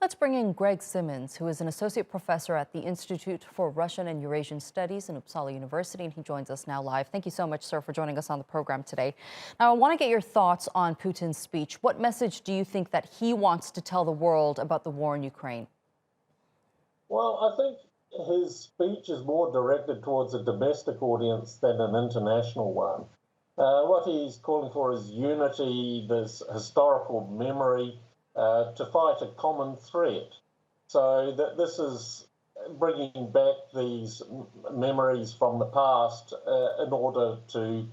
Let's bring in Greg Simmons, who is an associate professor at the Institute for Russian and Eurasian Studies in Uppsala University, and he joins us now live. Thank you so much, sir, for joining us on the program today. Now, I want to get your thoughts on Putin's speech. What message do you think that he wants to tell the world about the war in Ukraine? Well, I think his speech is more directed towards a domestic audience than an international one. What he's calling for is unity, this historical memory, to fight a common threat. So that this is bringing back these memories from the past in order to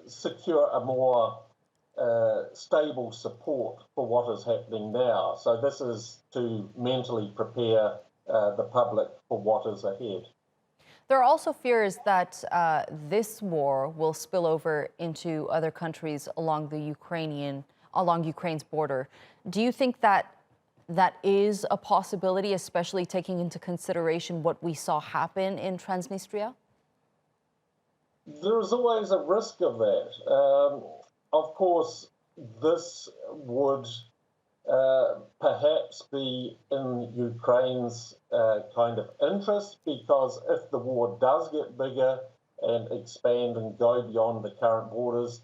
secure a more stable support for what is happening now. So this is to mentally prepare the public for what is ahead. There are also fears that this war will spill over into other countries along Ukraine's border. Do you think that that is a possibility, especially taking into consideration what we saw happen in Transnistria? There is always a risk of that. Of course, this would perhaps be in Ukraine's kind of interest, because if the war does get bigger and expand and go beyond the current borders,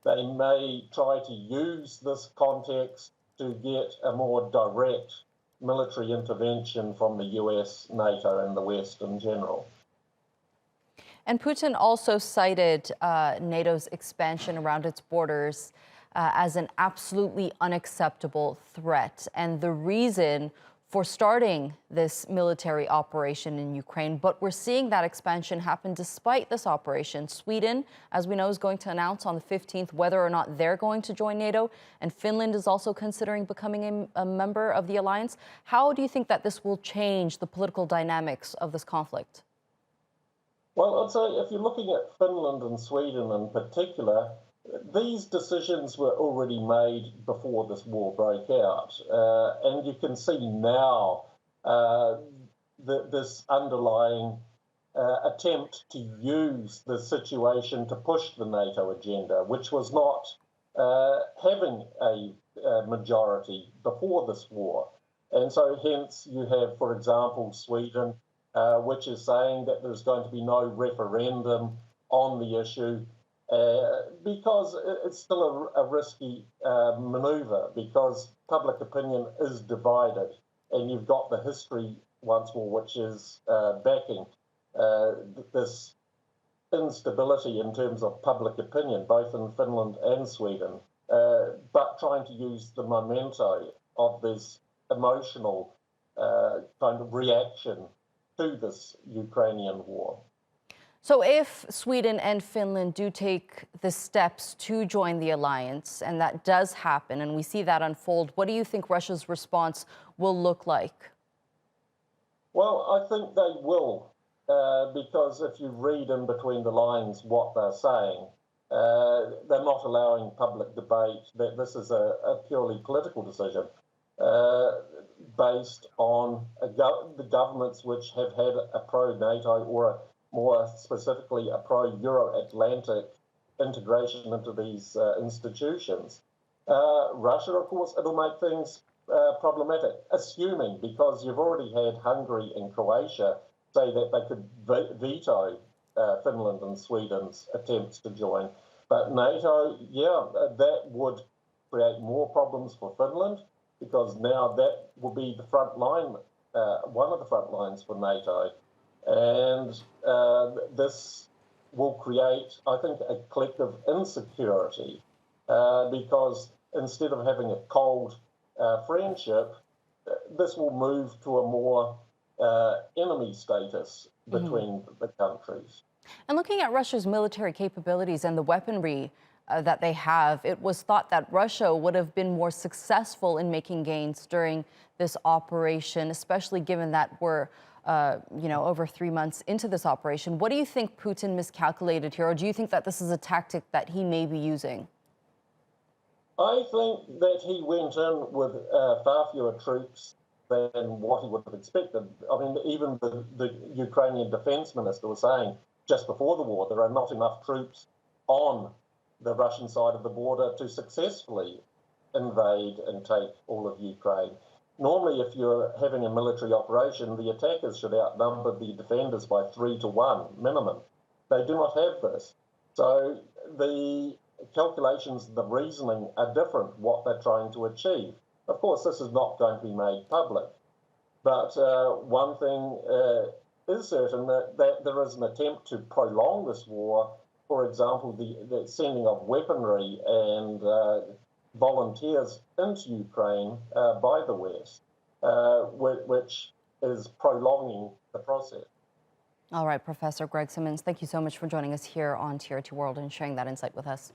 they may try to use this context to get a more direct military intervention from the US, NATO, and the West in general. And Putin also cited NATO's expansion around its borders as an absolutely unacceptable threat, and the reason for starting this military operation in Ukraine. But we're seeing that expansion happen despite this operation. Sweden, as we know, is going to announce on the 15th whether or not they're going to join NATO, and Finland is also considering becoming a member of the alliance. How do you think that this will change the political dynamics of this conflict? Well, I'd say if you're looking at Finland and Sweden in particular, these decisions were already made before this war broke out. And you can see now this underlying attempt to use the situation to push the NATO agenda, which was not having a majority before this war. And so hence you have, for example, Sweden, which is saying that there's going to be no referendum on the issue, because it's still a risky manoeuvre, because public opinion is divided, and you've got the history once more, which is backing this instability in terms of public opinion, both in Finland and Sweden, but trying to use the memento of this emotional kind of reaction to this Ukrainian war. So if Sweden and Finland do take the steps to join the alliance, and that does happen, and we see that unfold, what do you think Russia's response will look like? Well, I think they will, because if you read in between the lines what they're saying, they're not allowing public debate, that this is a purely political decision based on the governments which have had a pro-NATO, or more specifically a pro-Euro-Atlantic integration into these institutions. Russia, of course, it'll make things problematic, assuming, because you've already had Hungary and Croatia say that they could veto Finland and Sweden's attempts to join. But NATO, yeah, that would create more problems for Finland, because now that will be the front line, one of the front lines for NATO. And this will create, I think, a collective insecurity, because instead of having a cold friendship, this will move to a more enemy status between the countries. And looking at Russia's military capabilities and the weaponry that they have, it was thought that Russia would have been more successful in making gains during this operation, especially given that we're over 3 months into this operation. What do you think Putin miscalculated here, or do you think that this is a tactic that he may be using? I think that he went in with far fewer troops than what he would have expected. I mean, even the Ukrainian defense minister was saying just before the war there are not enough troops on the Russian side of the border to successfully invade and take all of Ukraine. Normally, if you're having a military operation, the attackers should outnumber the defenders by 3-1 minimum. They do not have this. So the calculations, the reasoning are different, what they're trying to achieve. Of course, this is not going to be made public. But one thing is certain, that there is an attempt to prolong this war. For example, the sending of weaponry and volunteers into Ukraine by the West, which is prolonging the process. All right, Professor Greg Simmons, thank you so much for joining us here on TRT World and sharing that insight with us.